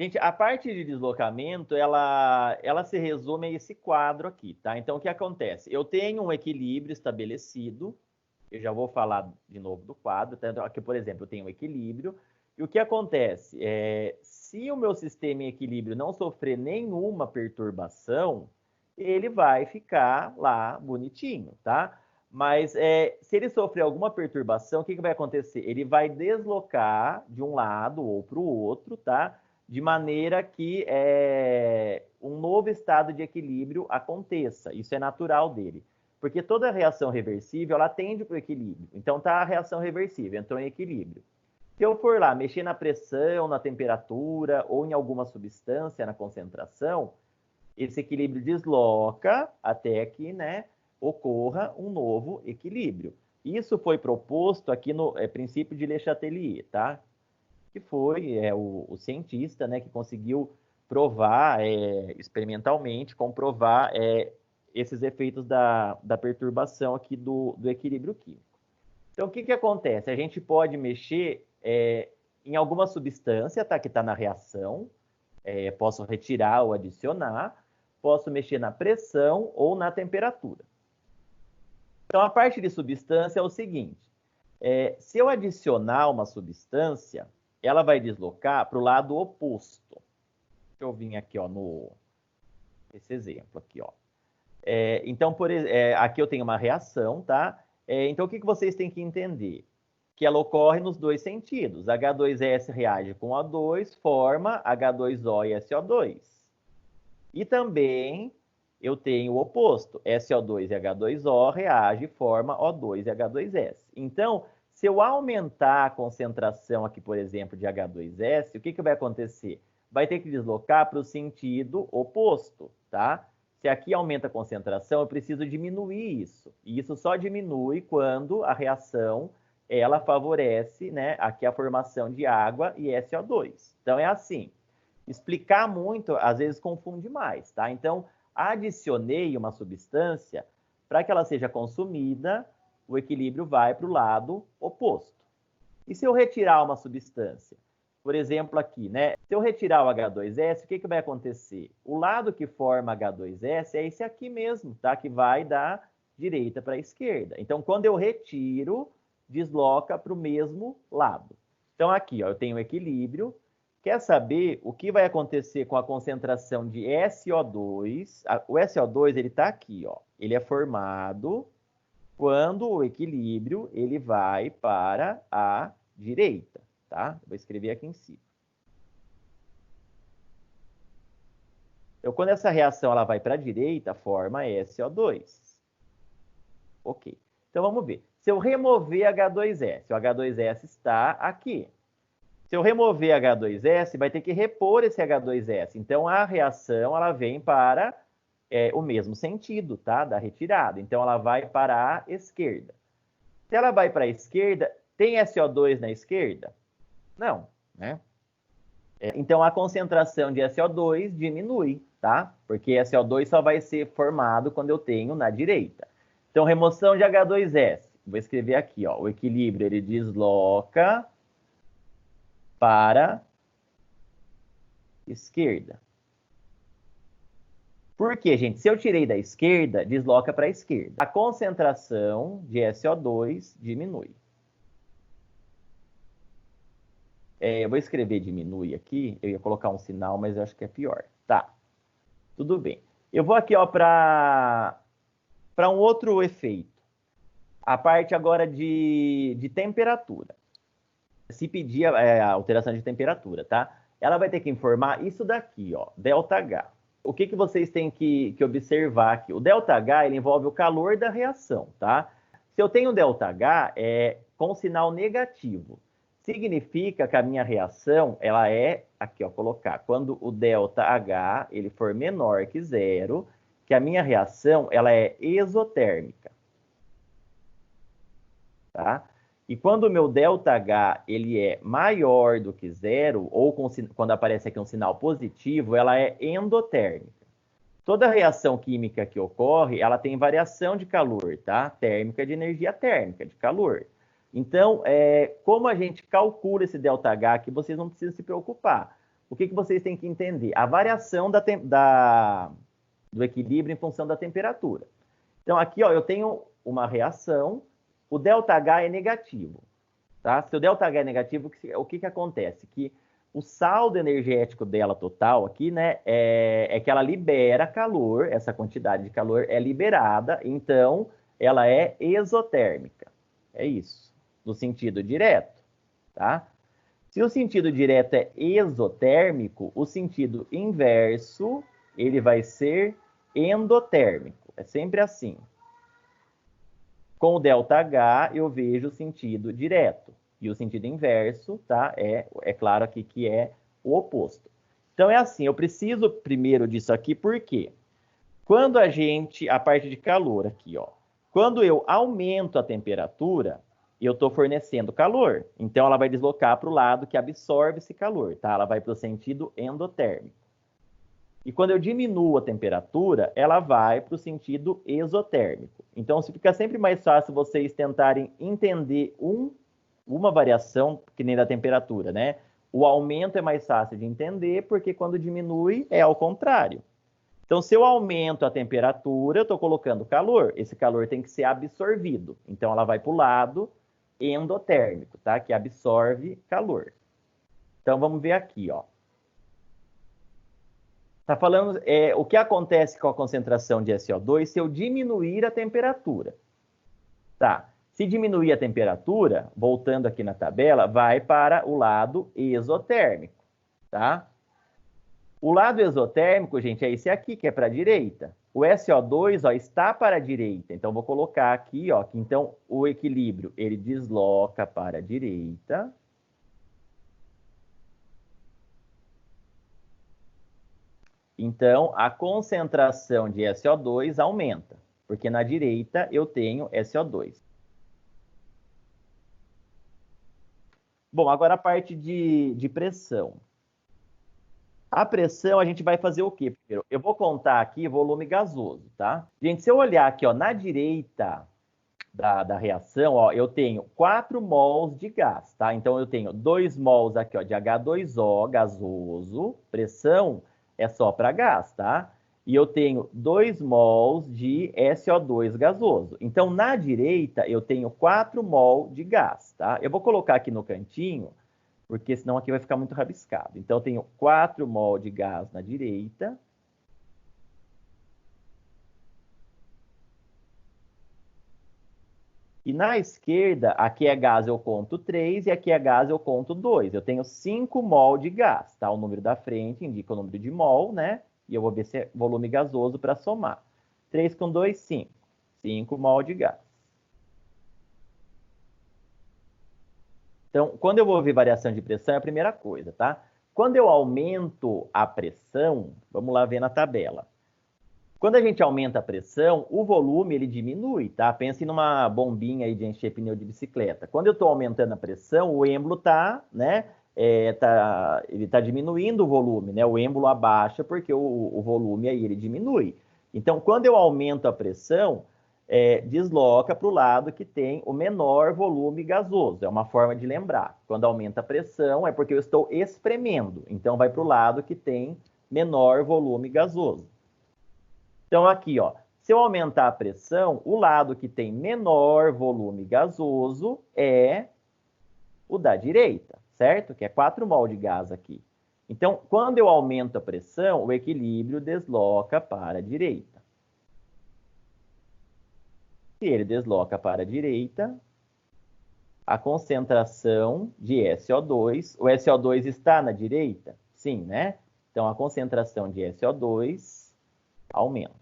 Gente, a parte de deslocamento, ela se resume a esse quadro aqui, tá? Então, o que acontece? Eu tenho um equilíbrio estabelecido, eu já vou falar de novo do quadro, tá? Então, aqui, por exemplo, eu tenho um equilíbrio, e o que acontece? Se o meu sistema em equilíbrio não sofrer nenhuma perturbação, ele vai ficar lá bonitinho, tá? Mas se ele sofrer alguma perturbação, o que vai acontecer? Ele vai deslocar de um lado ou para o outro, tá? De maneira que um novo estado de equilíbrio aconteça. Isso é natural dele. Porque toda reação reversível, ela tende para o equilíbrio. Então, tá a reação reversível, entrou em equilíbrio. Se eu for lá mexer na pressão, na temperatura ou em alguma substância, na concentração, esse equilíbrio desloca até que, né, ocorra um novo equilíbrio. Isso foi proposto aqui no princípio de Le Chatelier, tá? Que foi o cientista, né, que conseguiu provar experimentalmente, comprovar esses efeitos da perturbação aqui do equilíbrio químico. Então, o que acontece? A gente pode mexer em alguma substância, tá, que está na reação, posso retirar ou adicionar, posso mexer na pressão ou na temperatura. Então, a parte de substância é o seguinte, se eu adicionar uma substância, ela vai deslocar para o lado oposto. Deixa eu vir aqui, ó, esse exemplo aqui, ó. Então, aqui eu tenho uma reação, tá? Então, o que vocês têm que entender? Que ela ocorre nos dois sentidos. H2S reage com O2, forma H2O e SO2. E também eu tenho o oposto. SO2 e H2O reage e forma O2 e H2S. Então, se eu aumentar a concentração aqui, por exemplo, de H2S, o que vai acontecer? Vai ter que deslocar para o sentido oposto, tá? Se aqui aumenta a concentração, eu preciso diminuir isso. E isso só diminui quando a reação ela favorece, né, aqui a formação de água e SO2. Então, é assim. Explicar muito, às vezes, confunde mais, tá? Então, adicionei uma substância, para que ela seja consumida, o equilíbrio vai para o lado oposto. E se eu retirar uma substância? Por exemplo, aqui, né? Se eu retirar o H2S, o que vai acontecer? O lado que forma H2S é esse aqui mesmo, tá? Que vai da direita para a esquerda. Então, quando eu retiro, desloca para o mesmo lado. Então, aqui, ó, eu tenho equilíbrio. Quer saber o que vai acontecer com a concentração de SO2? O SO2, ele está aqui, ó. Ele é formado quando o equilíbrio ele vai para a direita, tá? Vou escrever aqui em cima. Então, quando essa reação ela vai para a direita, forma SO2. Ok. Então, vamos ver. Se eu remover H2S, o H2S está aqui. Se eu remover H2S, vai ter que repor esse H2S. Então, a reação ela vem para o mesmo sentido, tá? Da retirada. Então, ela vai para a esquerda. Se ela vai para a esquerda, tem SO2 na esquerda? Não, né? Então, a concentração de SO2 diminui, tá? Porque SO2 só vai ser formado quando eu tenho na direita. Então, remoção de H2S. Vou escrever aqui, ó. O equilíbrio, ele desloca para esquerda. Por quê, gente? Se eu tirei da esquerda, desloca para a esquerda. A concentração de SO2 diminui. Eu vou escrever diminui aqui. Eu ia colocar um sinal, mas eu acho que é pior. Tá. Tudo bem. Eu vou aqui para um outro efeito. A parte agora de temperatura. Se pedir a alteração de temperatura, tá? Ela vai ter que informar isso daqui, ó, ΔH. O que vocês têm que observar aqui? O ΔH, ele envolve o calor da reação, tá? Se eu tenho ΔH, com sinal negativo, significa que a minha reação, ela aqui, ó, colocar, quando o ΔH, ele for menor que zero, que a minha reação, ela é exotérmica, tá? E quando o meu ΔH ele é maior do que zero, ou quando aparece aqui um sinal positivo, ela é endotérmica. Toda reação química que ocorre, ela tem variação de calor, tá? Térmica de energia térmica, de calor. Então, como a gente calcula esse ΔH aqui, vocês não precisam se preocupar. o que vocês têm que entender? A variação do equilíbrio em função da temperatura. Então, aqui, ó, eu tenho uma reação, o ΔH é negativo. Tá? Se o ΔH é negativo, o que acontece? Que o saldo energético dela total aqui, né, é que ela libera calor, essa quantidade de calor é liberada, então ela é exotérmica. É isso, no sentido direto, tá? Se o sentido direto é exotérmico, o sentido inverso, ele vai ser endotérmico. É sempre assim. Com o ΔH, eu vejo o sentido direto. E o sentido inverso, tá? É claro aqui que é o oposto. Então, é assim, eu preciso primeiro disso aqui, por quê? Quando a parte de calor aqui, ó, quando eu aumento a temperatura, eu estou fornecendo calor. Então, ela vai deslocar para o lado que absorve esse calor, tá? Ela vai para o sentido endotérmico. E quando eu diminuo a temperatura, ela vai para o sentido exotérmico. Então, fica sempre mais fácil vocês tentarem entender uma variação que nem da temperatura, né? O aumento é mais fácil de entender, porque quando diminui é ao contrário. Então, se eu aumento a temperatura, eu estou colocando calor. Esse calor tem que ser absorvido. Então, ela vai para o lado endotérmico, tá? Que absorve calor. Então, vamos ver aqui, ó. Está falando o que acontece com a concentração de SO2 se eu diminuir a temperatura. Tá. Se diminuir a temperatura, voltando aqui na tabela, vai para o lado exotérmico, tá? O lado exotérmico, gente, é esse aqui, que é para a direita. O SO2, ó, está para a direita. Então, vou colocar aqui, ó, que então o equilíbrio, ele desloca para a direita. Então, a concentração de SO2 aumenta, porque na direita eu tenho SO2. Bom, agora a parte de pressão. A pressão, a gente vai fazer o quê? Primeiro, eu vou contar aqui volume gasoso, tá? Gente, se eu olhar aqui, ó, na direita da reação, ó, eu tenho 4 mols de gás, tá? Então, eu tenho 2 mols aqui, ó, de H2O gasoso, pressão é só para gás, tá? E eu tenho 2 mols de SO2 gasoso. Então, na direita, eu tenho 4 mol de gás, tá? Eu vou colocar aqui no cantinho, porque senão aqui vai ficar muito rabiscado. Então, eu tenho 4 mol de gás na direita. E na esquerda, aqui é gás, eu conto 3, e aqui é gás, eu conto 2. Eu tenho 5 mol de gás, tá? O número da frente indica o número de mol, né? E eu vou ver se é volume gasoso para somar. 3 com 2, 5. 5 mol de gás. Então, quando eu vou ver variação de pressão, é a primeira coisa, tá? Quando eu aumento a pressão, vamos lá ver na tabela. Quando a gente aumenta a pressão, o volume ele diminui, tá? Pense numa bombinha aí de encher pneu de bicicleta. Quando eu estou aumentando a pressão, o êmbolo está, né? Ele está diminuindo o volume, né? O êmbolo abaixa porque o volume aí ele diminui. Então, quando eu aumento a pressão, desloca para o lado que tem o menor volume gasoso. É uma forma de lembrar. Quando aumenta a pressão, é porque eu estou espremendo. Então, vai para o lado que tem menor volume gasoso. Então, aqui, ó, se eu aumentar a pressão, o lado que tem menor volume gasoso é o da direita, certo? Que é 4 mol de gás aqui. Então, quando eu aumento a pressão, o equilíbrio desloca para a direita. Se ele desloca para a direita, a concentração de SO2, o SO2 está na direita? Sim, né? Então, a concentração de SO2 aumenta.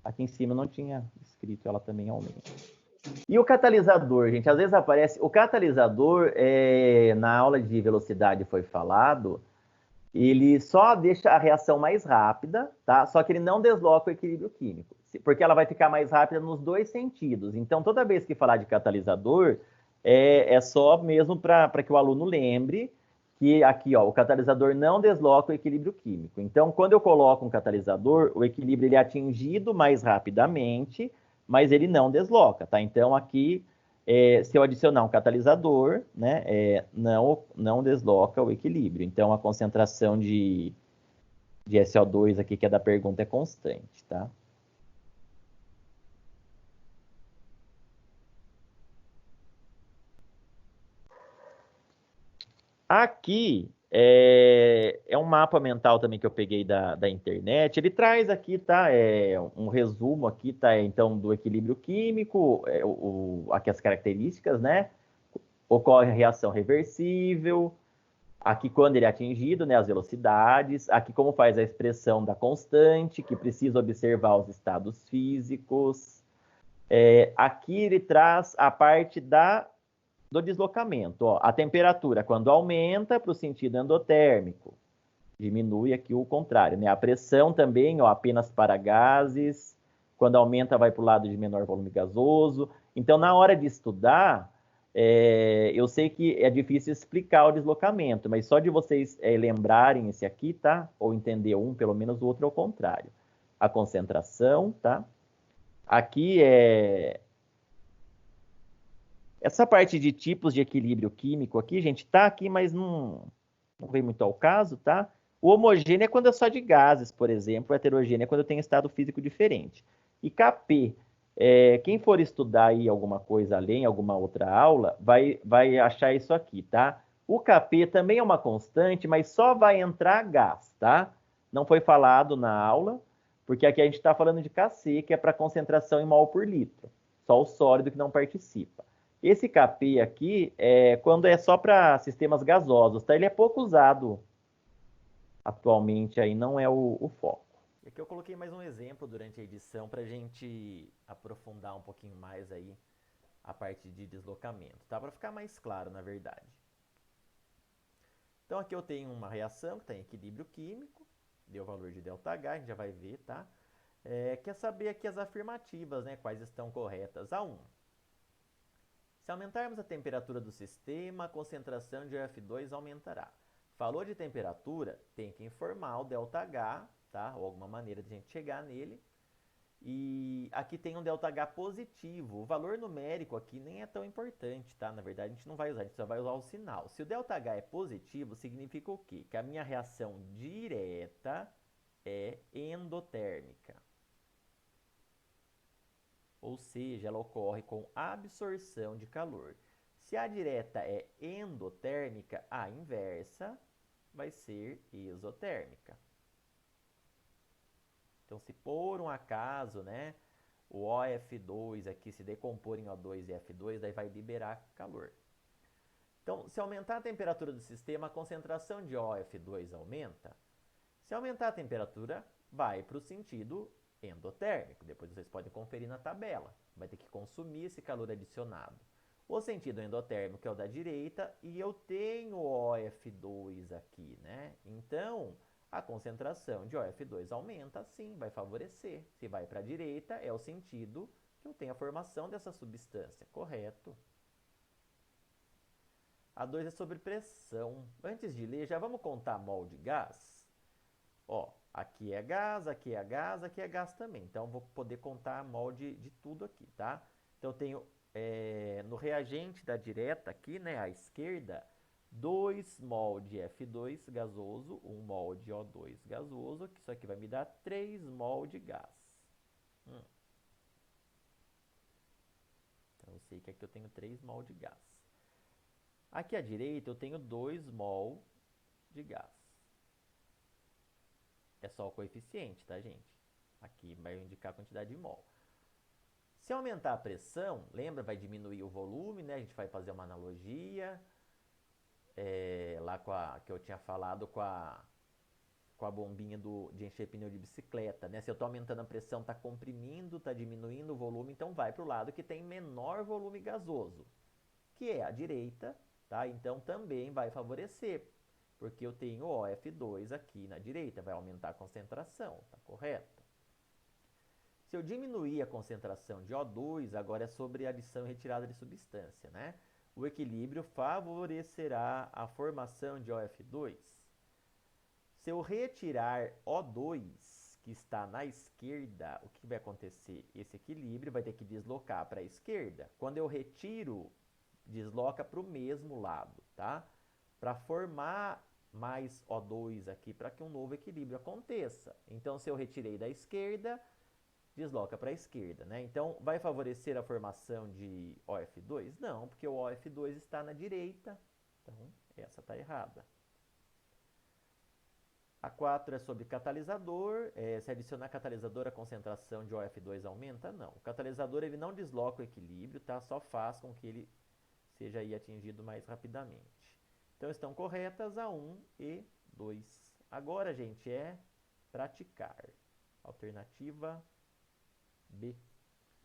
Aqui em cima não tinha escrito, ela também aumenta. E o catalisador, gente, às vezes aparece... O catalisador, na aula de velocidade foi falado, ele só deixa a reação mais rápida, tá? Só que ele não desloca o equilíbrio químico, porque ela vai ficar mais rápida nos dois sentidos. Então, toda vez que falar de catalisador, é só mesmo para que o aluno lembre que aqui, ó, o catalisador não desloca o equilíbrio químico. Então, quando eu coloco um catalisador, o equilíbrio ele é atingido mais rapidamente, mas ele não desloca, tá? Então, aqui se eu adicionar um catalisador, né, não desloca o equilíbrio. Então, a concentração de SO2 aqui, que é da pergunta, é constante, tá? Aqui é um mapa mental também que eu peguei da internet. Ele traz aqui, tá? Um resumo aqui, tá? Então, do equilíbrio químico, aqui as características, né? Ocorre a reação reversível. Aqui, quando ele é atingido, né? As velocidades. Aqui, como faz a expressão da constante, que precisa observar os estados físicos. Aqui ele traz a parte do deslocamento. Ó, a temperatura, quando aumenta para o sentido endotérmico, diminui aqui o contrário. Né? A pressão também, ó, apenas para gases, quando aumenta vai para o lado de menor volume gasoso. Então, na hora de estudar, eu sei que é difícil explicar o deslocamento, mas só de vocês lembrarem esse aqui, tá? Ou entender um, pelo menos o outro é o contrário. A concentração, tá? Aqui essa parte de tipos de equilíbrio químico aqui, gente, tá aqui, mas não vem muito ao caso, tá? O homogêneo é quando é só de gases, por exemplo. O heterogêneo é quando tem estado físico diferente. E Kp, quem for estudar aí alguma coisa além, alguma outra aula, vai achar isso aqui, tá? O Kp também é uma constante, mas só vai entrar gás, tá? Não foi falado na aula, porque aqui a gente está falando de Kc, que é para concentração em mol por litro. Só o sólido que não participa. Esse Kp aqui, quando é só para sistemas gasosos, tá? Ele é pouco usado atualmente, aí não é o foco. E aqui eu coloquei mais um exemplo durante a edição para a gente aprofundar um pouquinho mais aí a parte de deslocamento, tá? Para ficar mais claro, na verdade. Então aqui eu tenho uma reação que está em equilíbrio químico, deu o valor de ΔH, a gente já vai ver, tá? Quer saber aqui as afirmativas, né? Quais estão corretas? A1. Se aumentarmos a temperatura do sistema, a concentração de OF2 aumentará. Falou de temperatura, tem que informar o ΔH, tá? Ou alguma maneira de a gente chegar nele. E aqui tem um ΔH positivo. O valor numérico aqui nem é tão importante, tá? Na verdade, a gente não vai usar, a gente só vai usar o sinal. Se o ΔH é positivo, significa o quê? Que a minha reação direta é endotérmica. Ou seja, ela ocorre com absorção de calor. Se a direta é endotérmica, a inversa vai ser exotérmica. Então, se por um acaso, né, o OF2 aqui se decompor em O2 e F2, daí vai liberar calor. Então, se aumentar a temperatura do sistema, a concentração de OF2 aumenta. Se aumentar a temperatura, vai para o sentido endotérmico. Depois vocês podem conferir na tabela. Vai ter que consumir esse calor adicionado. O sentido endotérmico é o da direita e eu tenho OF2 aqui, né? Então, a concentração de OF2 aumenta, sim, vai favorecer. Se vai para a direita, é o sentido que eu tenho a formação dessa substância, correto? A 2 é sobre pressão. Antes de ler, já vamos contar mol de gás? Ó, aqui é gás, aqui é gás, aqui é gás também. Então, vou poder contar mol de tudo aqui, tá? Então, eu tenho no reagente da direta aqui, né, à esquerda, 2 mol de F2 gasoso, 1 mol de O2 gasoso, que isso aqui vai me dar 3 mol de gás. Então, eu sei que aqui eu tenho 3 mol de gás. Aqui à direita, eu tenho 2 mol de gás. É só o coeficiente, tá, gente? Aqui vai indicar a quantidade de mol. Se aumentar a pressão, lembra, vai diminuir o volume, né? A gente vai fazer uma analogia lá que eu tinha falado com a bombinha de encher pneu de bicicleta, né? Se eu estou aumentando a pressão, está comprimindo, está diminuindo o volume, então vai para o lado que tem menor volume gasoso, que é a direita, tá? Então também vai favorecer, porque eu tenho OF2 aqui na direita, vai aumentar a concentração, tá correto? Se eu diminuir a concentração de O2, agora é sobre adição e retirada de substância, né? O equilíbrio favorecerá a formação de OF2. Se eu retirar O2, que está na esquerda, o que vai acontecer? Esse equilíbrio vai ter que deslocar para a esquerda. Quando eu retiro, desloca para o mesmo lado, tá? Para formar mais O2 aqui, para que um novo equilíbrio aconteça. Então, se eu retirei da esquerda, desloca para a esquerda, né? Então, vai favorecer a formação de OF2? Não, porque o OF2 está na direita. Então, essa está errada. A 4 é sobre catalisador. Se adicionar catalisador, a concentração de OF2 aumenta? Não. O catalisador ele não desloca o equilíbrio, tá? Só faz com que ele seja aí atingido mais rapidamente. Então, estão corretas a 1 e 2. Agora, gente, é praticar. Alternativa B.